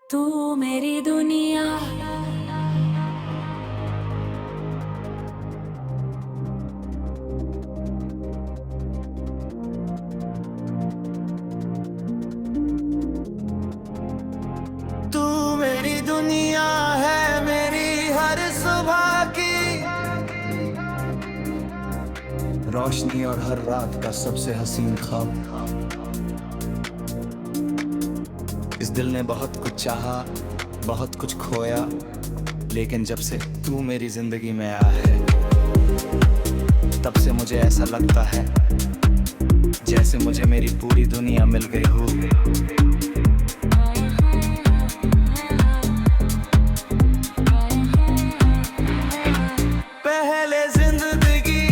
तू मेरी दुनिया। तू मेरी दुनिया है, मेरी हर सुबह की रोशनी और हर रात का सबसे हसीन ख्वाब। इस दिल ने बहुत कुछ चाहा, बहुत कुछ खोया, लेकिन जब से तू मेरी जिंदगी में आया है, तब से मुझे ऐसा लगता है जैसे मुझे मेरी पूरी दुनिया मिल गई हो। पहले जिंदगी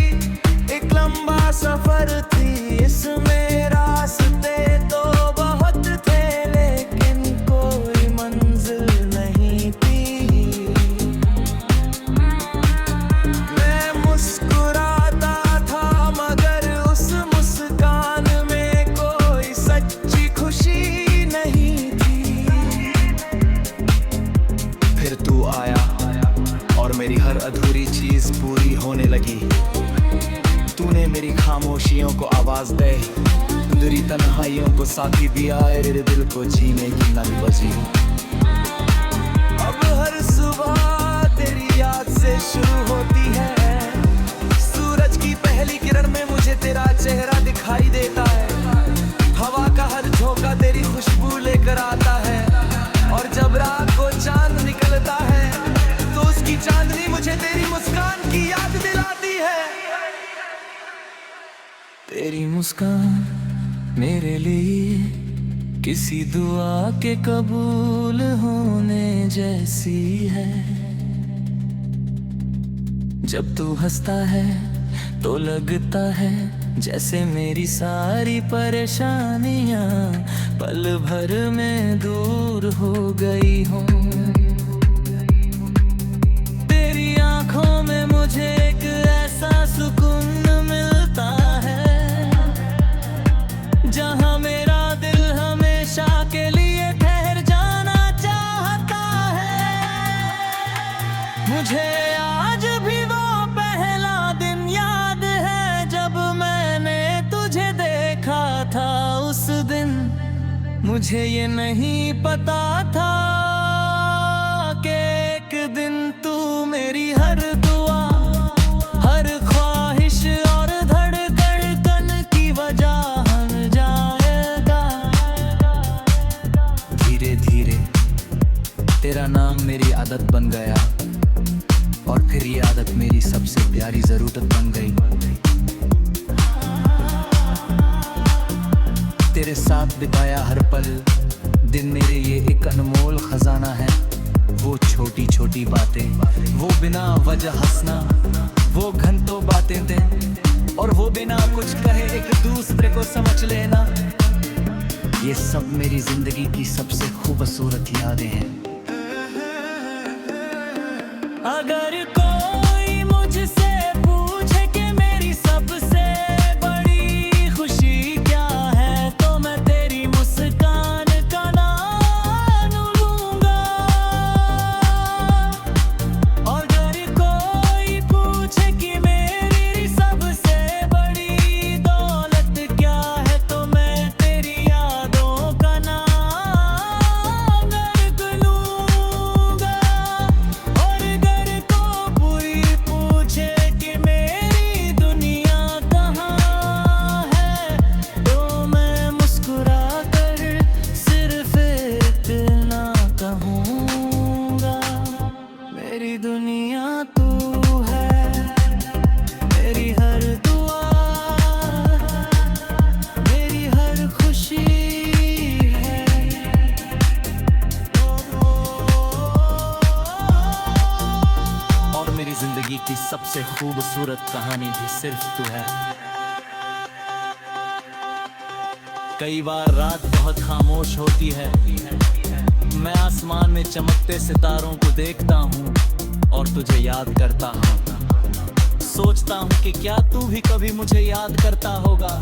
एक लंबा सफर थी, इसमें रास्ते तो बहुत थे, लेकिन कोई मंजिल नहीं थी। मैं मुस्कुराता था मगर उस मुस्कान में कोई सच्ची खुशी नहीं थी। फिर तू आया और मेरी हर अधूरी चीज पूरी होने लगी। तूने मेरी खामोशियों को आवाज दे, अंधेरी तन्हाइयों को साथी दिया, तेरे दिल को जीने की नई बजी। अब हर सुबह तेरी याद से शुरू होती है। सूरज की पहली किरण में मुझे तेरा चेहरा दिखाई देता है। हवा का हर झोंका तेरी खुशबू लेकर आता है, और जब रात को चांद निकलता है तो उसकी चांदनी मुझे तेरी मुस्कान की याद दिलाती है। तेरी मुस्कान मेरे लिए किसी दुआ के कबूल होने जैसी है। जब तू हंसता है तो लगता है जैसे मेरी सारी परेशानियां पल भर में दूर हो गई हों। तेरी आंखों में मुझे एक ऐसा सुकून मिलता है, जहां मेरा दिल हमेशा के लिए ठहर जाना चाहता है। मुझे आज भी वो पहला दिन याद है जब मैंने तुझे देखा था। उस दिन मुझे ये नहीं पता था कि एक दिन तू मेरी हर दुआ, हर ख्वाहिश और धड़कन की वजह बन जाएगा। धीरे धीरे तेरा नाम मेरी आदत बन गया, और फिर ये आदत मेरी सबसे प्यारी जरूरत बन गई। तेरे साथ बिताया हर पल दिन मेरे ये एक अनमोल खजाना है। वो छोटी छोटी बातें, वो बिना वजह हंसना, वो घंटों बातें थे, और वो बिना कुछ कहे एक दूसरे को समझ लेना, ये सब मेरी जिंदगी की सबसे खूबसूरत यादें हैं। अगर कोई मुझसे पूछे कि मेरी सबसे बड़ी खुशी क्या है, तो मैं तेरी मुस्कान का नाम लूंगा। और अगर कोई पूछे कि मेरी सबसे बड़ी दौलत क्या है, तो मैं तेरी यादों का नाम रख लूंगा। और अगर कोई पूछे कि मेरी दुनिया कहाँ है, तो मैं मुस्कुरा कर सिर्फ इतना कहूँगा, मेरी दुनिया तू है, मेरी हर दुआ, मेरी हर खुशी है। और मेरी जिंदगी की सबसे खूबसूरत कहानी भी सिर्फ तू है। कई बार रात बहुत खामोश होती है, मैं आसमान में चमकते सितारों को देखता हूँ और तुझे याद करता हूँ। सोचता हूँ कि क्या तू भी कभी मुझे याद करता होगा।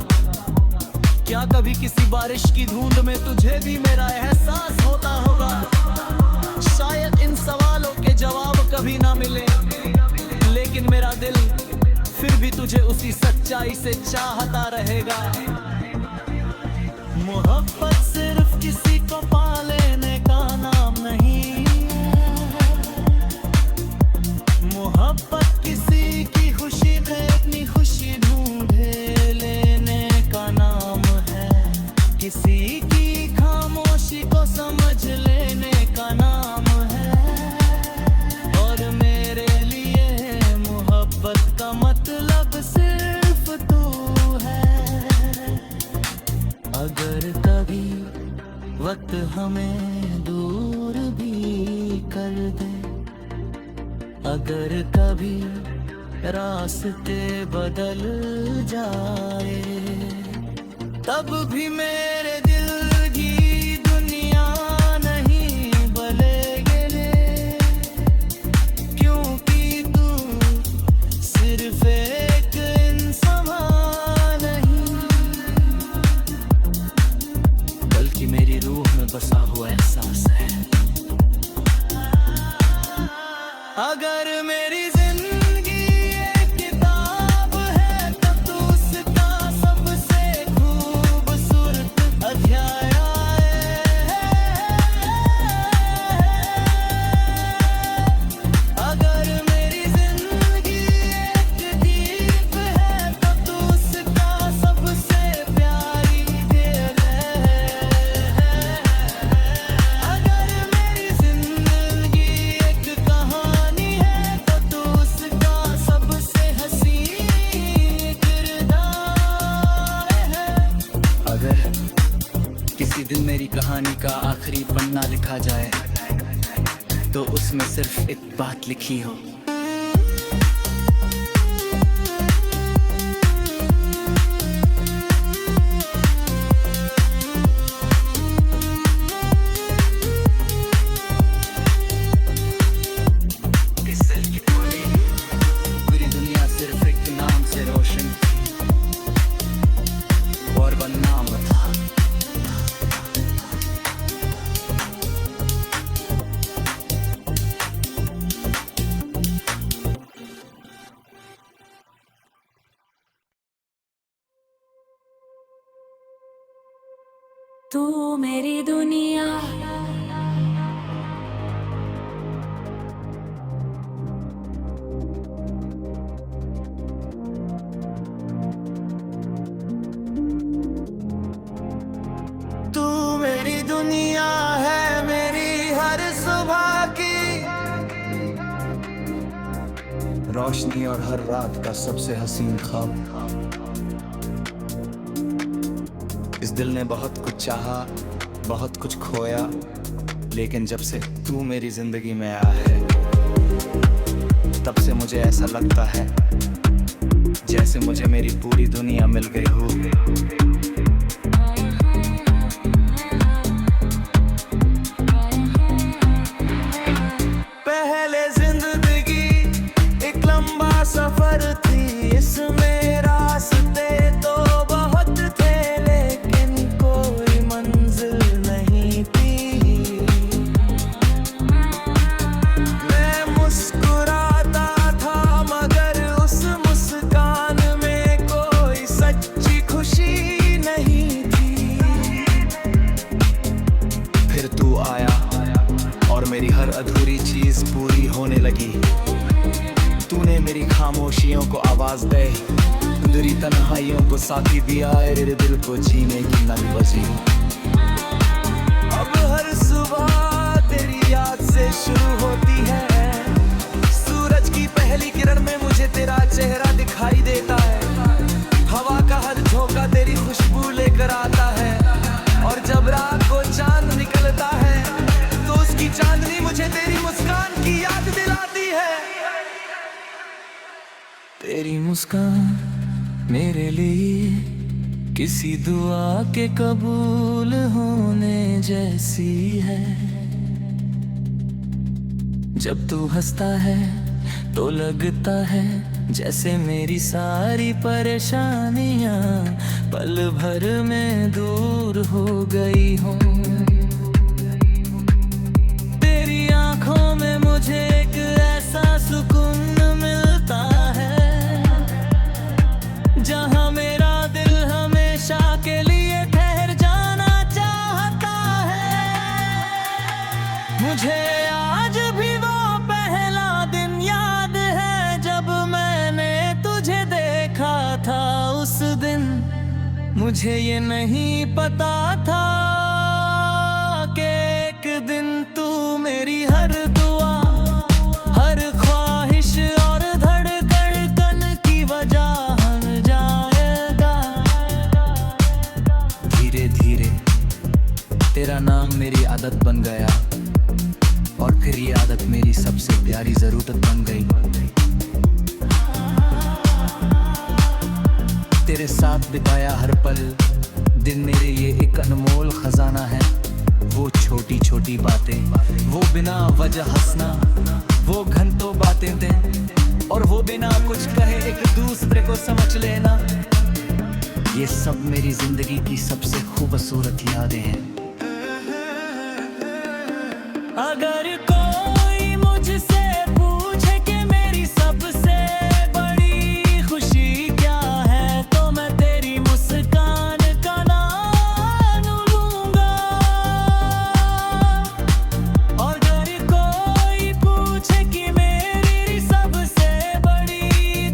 क्या कभी किसी बारिश की धुंध में तुझे भी मेरा एहसास होता होगा? शायद इन सवालों के जवाब कभी ना मिले, लेकिन मेरा दिल फिर भी तुझे उसी सच्चाई से चाहता रहेगा। मोहब्बत सिर्फ किसी को पा लेने का नाम नहीं, मोहब्बत किसी की खुशी में अपनी खुशी ढूंढे लेने का नाम है, किसी की खामोशी को समझ लेने का नाम है। और मेरे लिए मोहब्बत का मतलब सिर्फ तू है। अगर कभी वक्त हमें दूर भी कर दे, अगर कभी रास्ते बदल जाए, तब भी मेरे दिल की दुनिया नहीं बदलेगी, क्योंकि तू सिर्फ एक इंसान नहीं, बल्कि मेरी रूह में बसा हुआ एहसास है। अगर मेरी जिंदगी एक किताब है, तब तो उसका सबसे खूबसूरत अध्याय है। अगर मेरी जिंदगी एक दीप है, तब तो उसका सबसे प्यारी खेल है। अगर मेरी जिंदगी एक कहानी है, तब तो उसका सबसे हसीन किरदार है। अगर किसी दिन मेरी कहानी का आखिरी पन्ना लिखा जाए, तो उसमें सिर्फ एक बात लिखी हो, इस दिल की पूरी दुनिया सिर्फ एक नाम से रोशन और बदनाम था। तू मेरी दुनिया, तू मेरी दुनिया है, मेरी हर सुबह की रोशनी और हर रात का सबसे हसीन ख्वाब। इस दिल ने बहुत कुछ चाहा, बहुत कुछ खोया, लेकिन जब से तू मेरी जिंदगी में आया है, तब से मुझे ऐसा लगता है जैसे मुझे मेरी पूरी दुनिया मिल गई हो। पहले जिंदगी एक लंबा सफर थी, इसमें रास्ते तो बहुत थे, लेकिन कोई मंजिल नहीं थी। मैं मुस्कुराता था, मगर उस मुस्कान में कोई सच्ची खुशी नहीं थी। फिर तू आया और मेरी हर अधूरी चीज पूरी होने लगी। तूने मेरी खामोशियों को आवाज दे, अंधेरी तन्हाइयों को साथी दिया, मेरे दिल को जीने की नई बजी। अब हर सुबह तेरी याद से शुरू होती है, सूरज की पहली किरण में मुझे तेरा चेहरा दिखाई देता है। हवा का हर झोंका तेरी खुशबू लेकर आता है, और जब रात को चांद निकलता है, तो उसकी चांदनी मुझे तेरी मुस्कान की याद दिलाती है। तेरी मुस्कान मेरे लिए किसी दुआ के कबूल होने जैसी है। जब तू हंसता है तो लगता है जैसे मेरी सारी परेशानियां पल भर में दूर हो गई हों। तेरी आंखों में मुझे एक ऐसा सुकून मिलता है जहां मेरा दिल हमेशा के लिए ठहर जाना चाहता है। मुझे आज भी वो पहला दिन याद है जब मैंने तुझे देखा था। उस दिन मुझे ये नहीं पता था कि एक दिन तू मेरी हर दुआ, हर ख्वाहिश और धड़कन की वजह बन जाएगा। धीरे धीरे तेरा नाम मेरी आदत बन गया और फिर ये आदत मेरी सबसे प्यारी जरूरत बन गई। तेरे साथ बिताया हर पल दिन मेरे ये एक अनमोल खजाना है। वो छोटी छोटी बातें, वो बिना वजह हंसना, वो घंटों बातें थे और वो बिना कुछ कहे एक दूसरे को समझ लेना, ये सब मेरी जिंदगी की सबसे खूबसूरत यादें हैं। अगर कोई मुझसे पूछे कि मेरी सबसे बड़ी खुशी क्या है तो मैं तेरी मुस्कान का नाम लूंगा। और अगर कोई पूछे कि मेरी सबसे बड़ी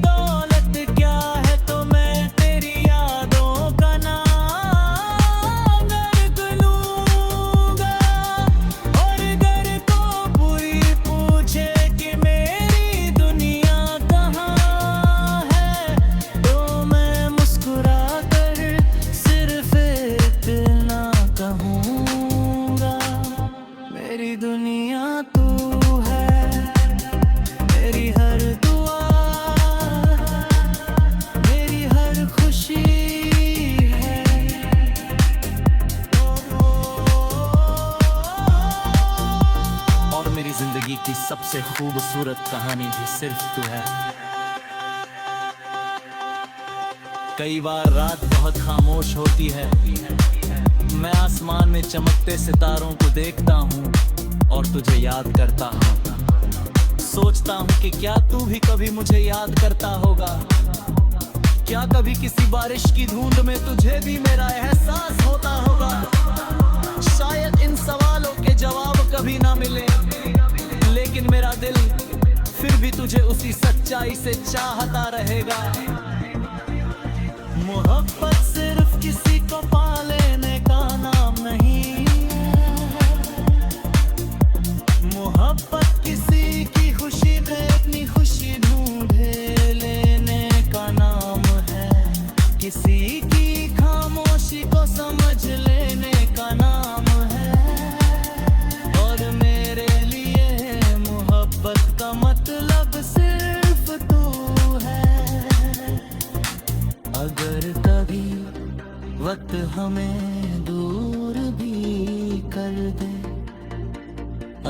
दौलत क्या है तो मैं तेरी यादों का नाम रख लूंगा। और अगर कोई पूछे कि मेरी दुनिया कहाँ है तो मैं मुस्कुरा कर सिर्फ इतना कहूँगा, मेरी दुनिया तू है, मेरी हर दुआ, मेरी हर खुशी है। और मेरी जिंदगी की सबसे खूबसूरत कहानी भी सिर्फ तू है। कई बार रात बहुत खामोश होती है, मैं आसमान में चमकते सितारों को देखता हूँ और तुझे याद करता हूँ। सोचता हूँ कि क्या तू भी कभी मुझे याद करता होगा, क्या कभी किसी बारिश की धुंध में तुझे भी मेरा एहसास होता होगा। शायद इन सवालों के जवाब कभी ना मिले, लेकिन मेरा दिल फिर भी तुझे उसी सच्चाई से चाहता रहेगा। मोहब्बत सिर्फ किसी को पा लेने का नाम नहीं है, मोहब्बत किसी की खुशी में अपनी खुशी ढूंढे लेने का नाम है, किसी की खामोशी को समझ लेने का नाम है। और मेरे लिए मोहब्बत का मतलब सिर्फ तू है। अगर कभी वक्त हमें दूर भी कर दे,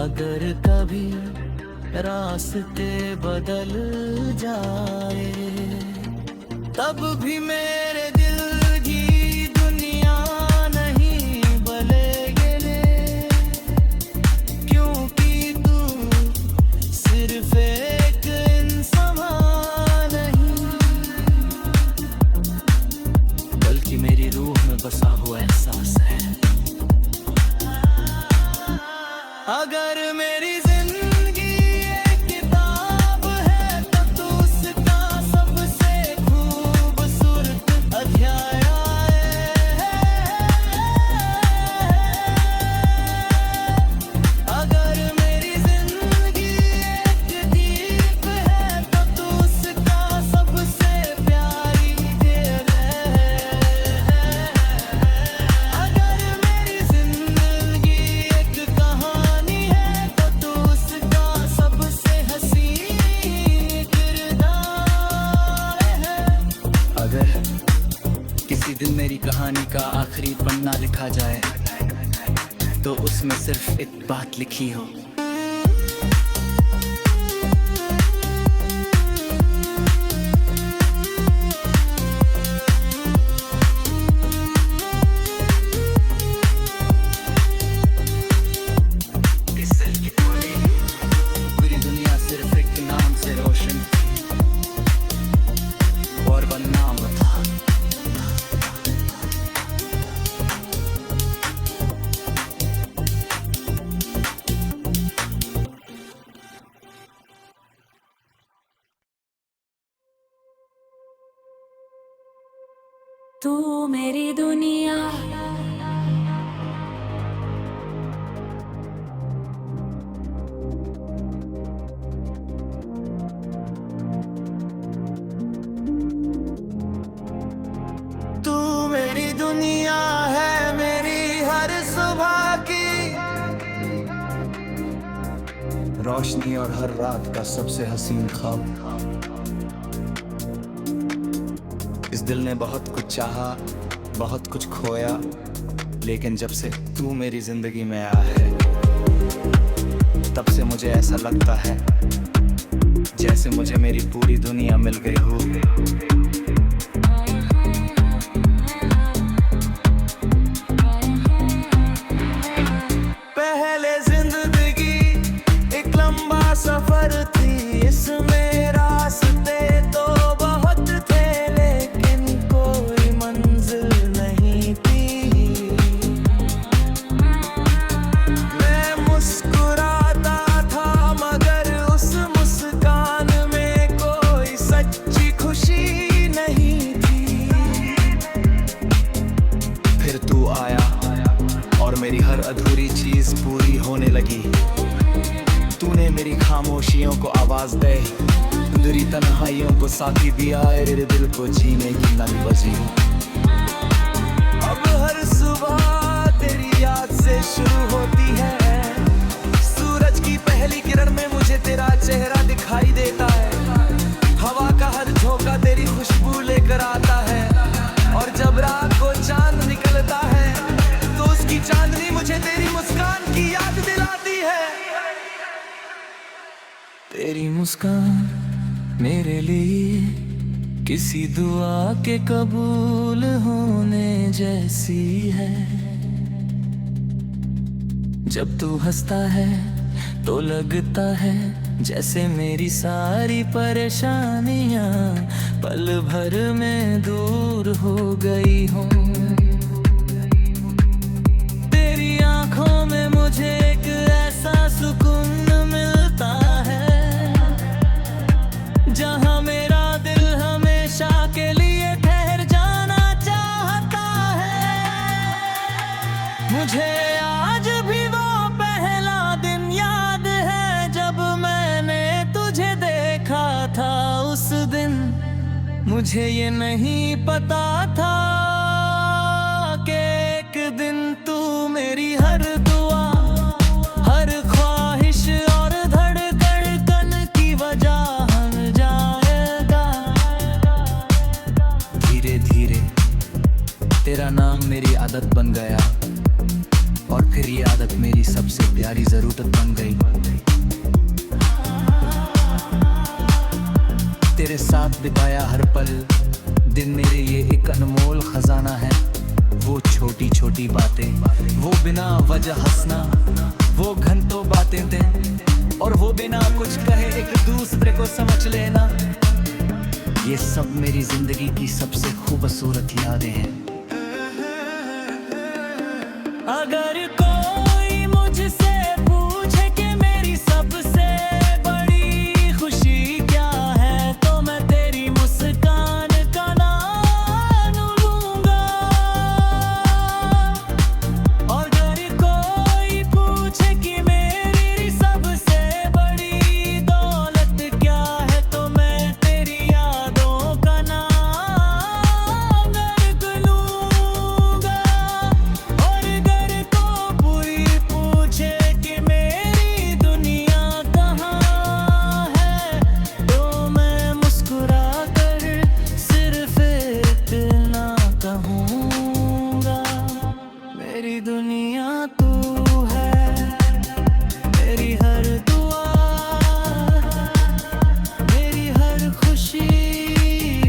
अगर कभी रास्ते बदल जाए, तब भी मेरे दिल की दुनिया नहीं बदलेगी, क्योंकि तू सिर्फ एक इंसान नहीं, बल्कि मेरी रूह में बसा हुआ एहसास है। अगर मेरी जिंदगी एक किताब है तो तू उसका सबसे खूबसूरत अध्याय है। अगर मेरी जिंदगी एक दीप है तो तू उसका सबसे प्यारी देर है। अगर मेरी जिंदगी एक कहानी है तो तू उसका सबसे हसीन किरदार है। अगर किसी दिन मेरी कहानी का आखिरी पन्ना लिखा जाए तो उसमें सिर्फ एक बात लिखी हो, तू मेरी दुनिया। तू मेरी दुनिया है, मेरी हर सुबह की रोशनी और हर रात का सबसे हसीन ख्वाब। इस दिल ने बहुत कुछ चाहा, बहुत कुछ खोया, लेकिन जब से तू मेरी जिंदगी में आया है, तब से मुझे ऐसा लगता है जैसे मुझे मेरी पूरी दुनिया मिल गई हो। पहले जिंदगी एक लंबा सफर थी, इसमें रास्ते तो बहुत थे, लेकिन कोई मंजिल नहीं थी। मैं मुस्कुराता था मगर उस मुस्कान में कोई सच्ची खुशी नहीं थी। फिर तू आया और मेरी हर अधूरी चीज पूरी होने लगी। तूने मेरी खामोशियों को आवाज दे, अंधेरी तन्हाइयों को साथी दिया, मेरे दिल को जीने की नई बजी। अब हर सुबह तेरी याद से शुरू होती है, सूरज की पहली किरण में मुझे तेरा चेहरा दिखाई देता है। हवा का हर झोंका तेरी खुशबू लेकर आता है, और जब रात को चांद निकलता है तो उसकी चांदनी मुझे तेरी मुस्कान की याद दिलाती है। तेरी मुस्कान मेरे लिए किसी दुआ के कबूल होने जैसी है। जब तू हंसता है तो लगता है जैसे मेरी सारी परेशानियां पल भर में दूर हो गई हों। तेरी आंखों में मुझे एक ऐसा सुकून मिलता है, जहां मेरा दिल हमेशा के लिए ठहर जाना चाहता है। मुझे आज भी वो पहला दिन याद है जब मैंने तुझे देखा था। उस दिन मुझे ये नहीं पता था कि एक दिन तू मेरी हर दुआ, हर ख्वाहिश और धड़कन की वजह बन जाएगा। धीरे धीरे तेरा नाम मेरी आदत बन गया, और फिर ये आदत मेरी सबसे प्यारी जरूरत बन गई। तेरे साथ बिताया हर पल दिन मेरे लिए एक अनमोल खजाना है। वो छोटी छोटी बातें, वो बिना वजह हंसना, वो घंटों बातें थे, और वो बिना कुछ कहे एक दूसरे को समझ लेना, ये सब मेरी जिंदगी की सबसे खूबसूरत यादें हैं। अगर कोई मुझसे पूछे कि मेरी सबसे बड़ी खुशी क्या है, तो मैं तेरी मुस्कान का नाम लूंगा। और अगर कोई पूछे कि मेरी सबसे बड़ी दौलत क्या है, तो मैं तेरी यादों का नाम रख लूंगा। और अगर कोई पूछे कि मेरी दुनिया कहाँ है, तो मैं मुस्कुरा कर सिर्फ इतना कहूँगा, मेरी दुनिया तू है, मेरी हर दुआ, मेरी हर खुशी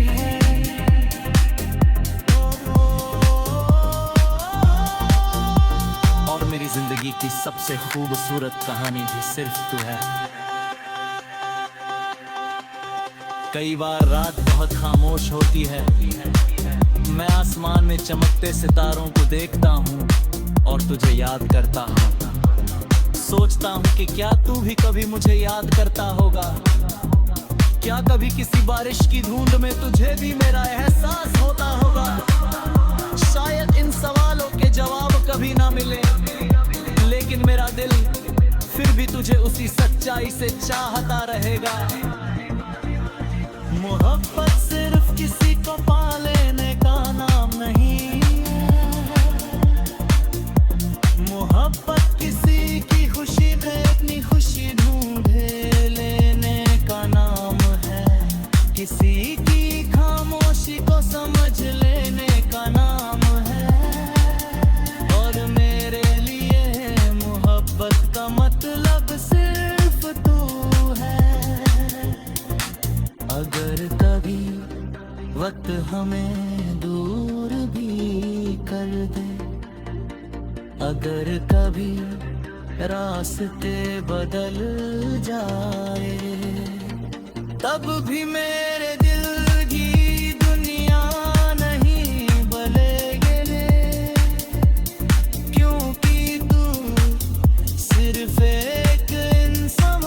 है। और मेरी जिंदगी की सबसे खूबसूरत कहानी भी सिर्फ तू है। कई बार रात बहुत खामोश होती है, मैं आसमान में चमकते सितारों को देखता हूँ और तुझे याद करता हूँ। सोचता हूँ कि क्या तू भी कभी मुझे याद करता होगा, क्या कभी किसी बारिश की धुंध में तुझे भी मेरा एहसास होता होगा? शायद इन सवालों के जवाब कभी ना मिले, लेकिन मेरा दिल फिर भी तुझे उसी सच्चाई से चाहता रहेगा। मोहब्बत सिर्फ किसी को पा लेने का नाम नहीं है। मोहब्बत किसी की खुशी में अपनी खुशी ढूंढे लेने का नाम है। किसी की खामोशी को समझ लेने का नाम है। और मेरे लिए मोहब्बत का मतलब सिर्फ तू है। अगर कभी वक्त हमें दूर भी कर दे, अगर कभी रास्ते बदल जाए, तब भी मेरे दिल की दुनिया नहीं बदलेगी, क्योंकि तू सिर्फ एक इंसान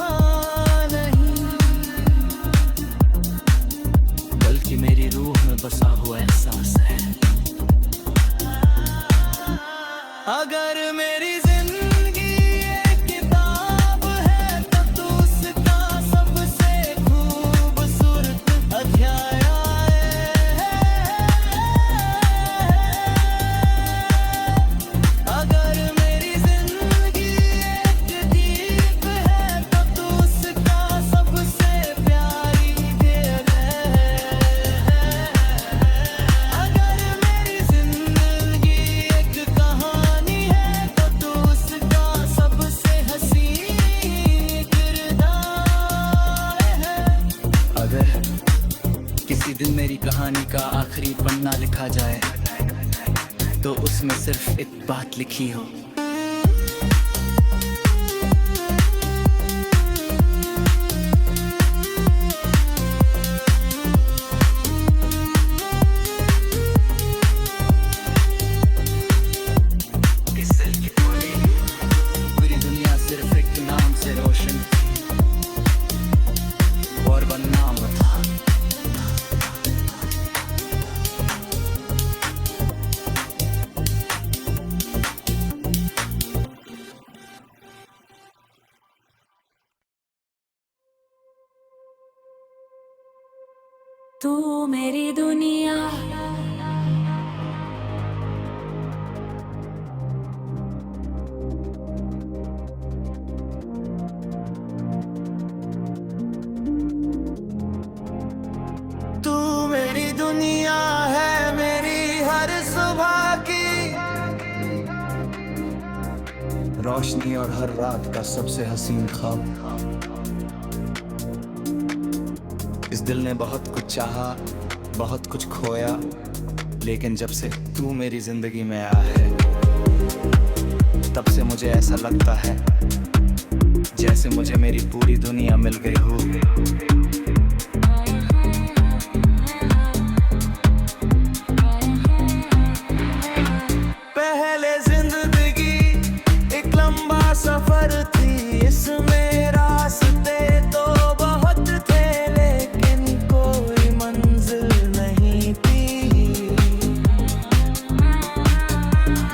नहीं, बल्कि मेरी रूह में बसा हुआ एहसास है। अगर मेरी जिंदगी एक किताब है, तब तो उसका सबसे खूबसूरत अध्याय है। अगर मेरी जिंदगी एक दीप है, तब तो उसका सबसे प्यारी खेल है। अगर मेरी जिंदगी एक कहानी है, तब तो उसका सबसे हसीन किरदार है। अगर किसी दिन मेरी कहानी का आखिरी पन्ना लिखा जाए, तो उसमें सिर्फ एक बात लिखी हो, पूरी दुनिया सिर्फ एक नाम से रोशन और बदनाम था। तू मेरी दुनिया, तू मेरी दुनिया है, मेरी हर सुबह की रोशनी और हर रात का सबसे हसीन ख्वाब। इस दिल ने बहुत कुछ चाहा, बहुत कुछ खोया, लेकिन जब से तू मेरी जिंदगी में आया है, तब से मुझे ऐसा लगता है जैसे मुझे मेरी पूरी दुनिया मिल गई हो। पहले जिंदगी एक लंबा सफर थी, इसमें रास्ते तो बहुत थे, लेकिन कोई मंजिल नहीं थी।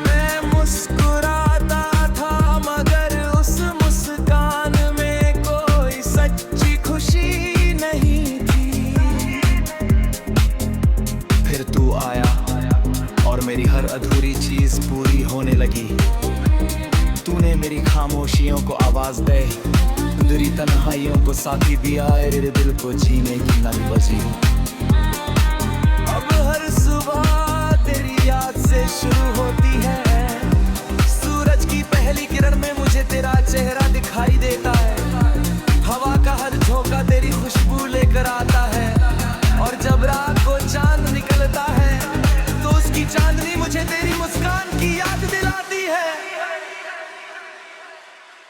मैं मुस्कुराता था, मगर उस मुस्कान में कोई सच्ची खुशी नहीं थी। फिर तू आया और मेरी हर अधूरी चीज पूरी होने लगी। तूने मेरी खामोशियों को आवाज दे, अंधेरी तन्हाइयों को साथी दिया, मेरे दिल को जीने की नई बजी। अब हर सुबह तेरी याद से शुरू होती है। सूरज की पहली किरण में मुझे तेरा चेहरा दिखाई देता है। हवा का हर झोंका तेरी खुशबू लेकर आता है। और जब रात को चांद निकलता है, तो उसकी चांदनी मुझे तेरी मुस्कान की याद दिलाती है।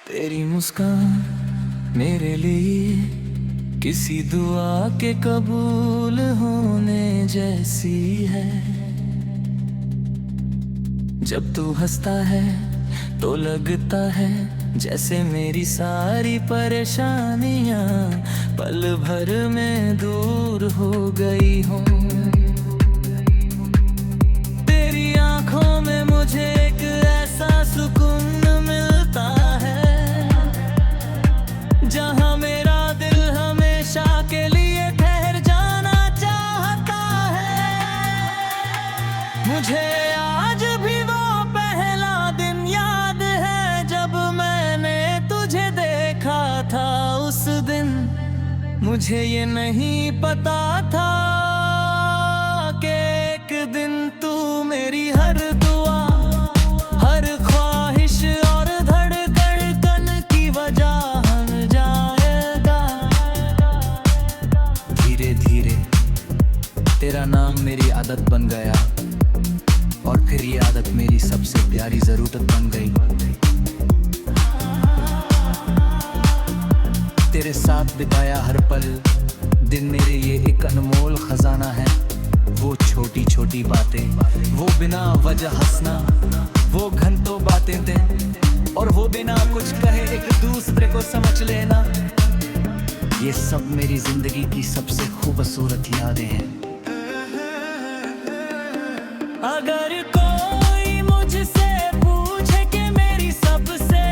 तेरी मुस्कान मेरे लिए किसी दुआ के कबूल होने जैसी है। जब तू हंसता है तो लगता है जैसे मेरी सारी परेशानियां पल भर में दूर हो गई हों। तेरी आंखों में मुझे एक ऐसा सुकून मिलता है जहां मेरा दिल हमेशा के लिए ठहर जाना चाहता है। मुझे आज भी वो पहला दिन याद है जब मैंने तुझे देखा था। उस दिन मुझे ये नहीं पता था कि एक दिन तू मेरी हर दुआ, हर ख्वाहिश और धड़कन की वजह बन जाएगा। धीरे धीरे तेरा नाम मेरी आदत बन गया और फिर ये आदत मेरी सबसे प्यारी जरूरत बन गई। तेरे साथ बिताया हर पल दिन मेरे ये एक अनमोल खजाना है। वो छोटी छोटी बातें, वो बिना वजह हंसना, वो घंटों बातें थे और वो बिना कुछ कहे एक दूसरे को समझ लेना। ये सब मेरी जिंदगी की सबसे खूबसूरत यादें हैं। अगर कोई मुझसे पूछे कि मेरी सबसे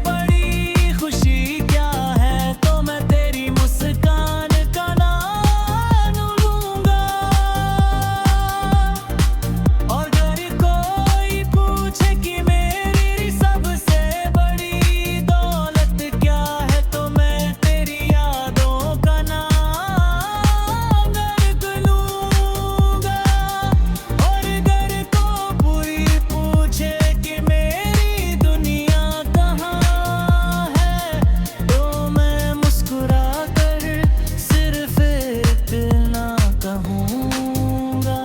बड़ी खुशी क्या है तो मैं तेरी मुस्कान का नाम लूंगा। और अगर कोई पूछे कि मेरी सबसे बड़ी दौलत क्या है तो मैं तेरी यादों का नाम रख लूंगा। और अगर कोई पूछे कि मेरी दुनिया कहाँ है तो मैं मुस्कुरा कर सिर्फ इतना कहूँगा,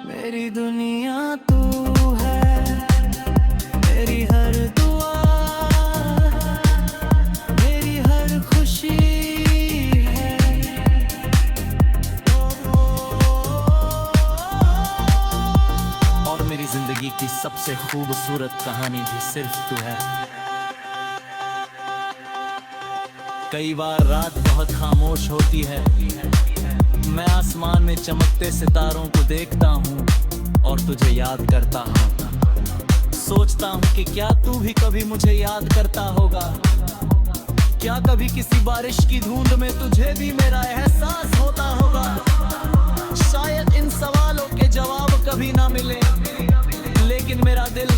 मेरी दुनिया तू है, मेरी हर दुआ, मेरी हर खुशी है। और मेरी जिंदगी की सबसे खूबसूरत कहानी भी सिर्फ तू है। कई बार रात बहुत खामोश होती है, मैं आसमान में चमकते सितारों को देखता हूँ और तुझे याद करता हूँ। सोचता हूँ कि क्या तू भी कभी मुझे याद करता होगा। क्या कभी किसी बारिश की धुंध में तुझे भी मेरा एहसास होता होगा। शायद इन सवालों के जवाब कभी ना मिले, लेकिन मेरा दिल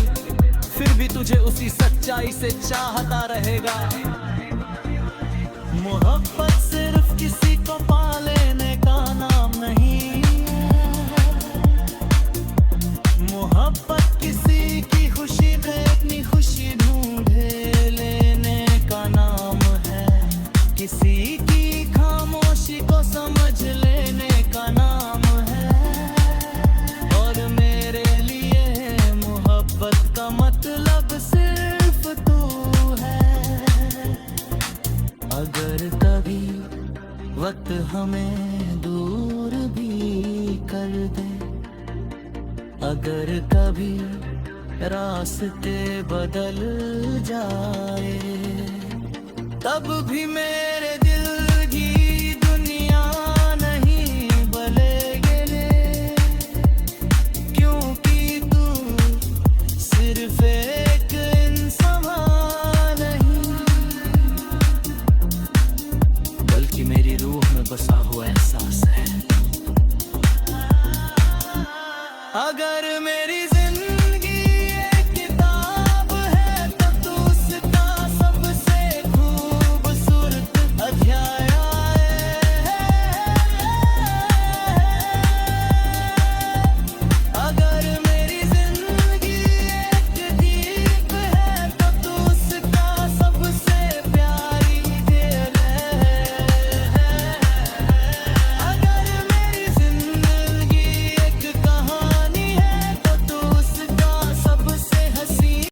फिर भी तुझे उसी सच्चाई से चाहता रहेगा। मोहब्बत सिर्फ किसी को पा लेने का नाम नहीं है। मोहब्बत किसी की खुशी में अपनी खुशी ढूंढे लेने का नाम है। किसी की खामोशी को समझ लेने का नाम है। और मेरे लिए मोहब्बत का मतलब सिर्फ तू है। अगर कभी वक्त हमें दूर भी कर दे, अगर कभी रास्ते बदल जाए, तब भी मेरे दिल की दुनिया नहीं बदलेगी, क्योंकि तू सिर्फ